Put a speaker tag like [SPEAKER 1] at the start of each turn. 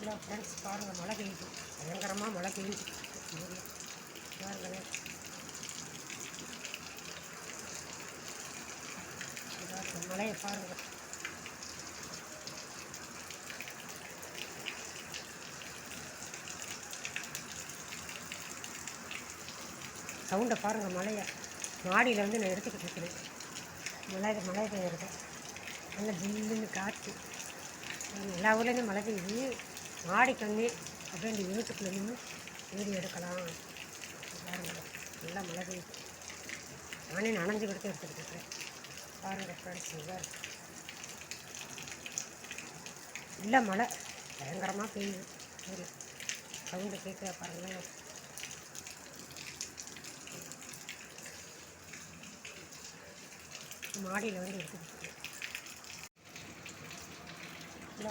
[SPEAKER 1] Hello friends, பாருங்கள் மழை பெய்யுது. பயங்கரமாக மழை பெய்யுது. பாருங்களேன், மழையை பாருங்கள். சவுண்டை பாருங்கள். மழையை மாடியில் வந்து நான் எடுத்துக்கிட்டு இருக்கிறேன். மழை பெய்யுறது நல்லா ஜில்லுன்னு காற்று. எல்லா ஊர்லேயுமே மழை பெய்யுது. மாடிக்கு வந்து அப்படியே இந்த யூடியூப்பில் நின்று வீடியோ எடுக்கலாம். பாருங்கள், நல்லா மழை பெய்யுது. நானே நனைஞ்சு கொடுத்து எடுத்துக்கிட்டு இருக்கிறேன். பாருங்கள் ஃப்ரெண்ட்ஸ், இல்லை மழை பயங்கரமாக பெய்யுது. சவுண்டு கேட்குற பாருங்களேன். மாடியில் வந்து எடுத்துக்கிட்டு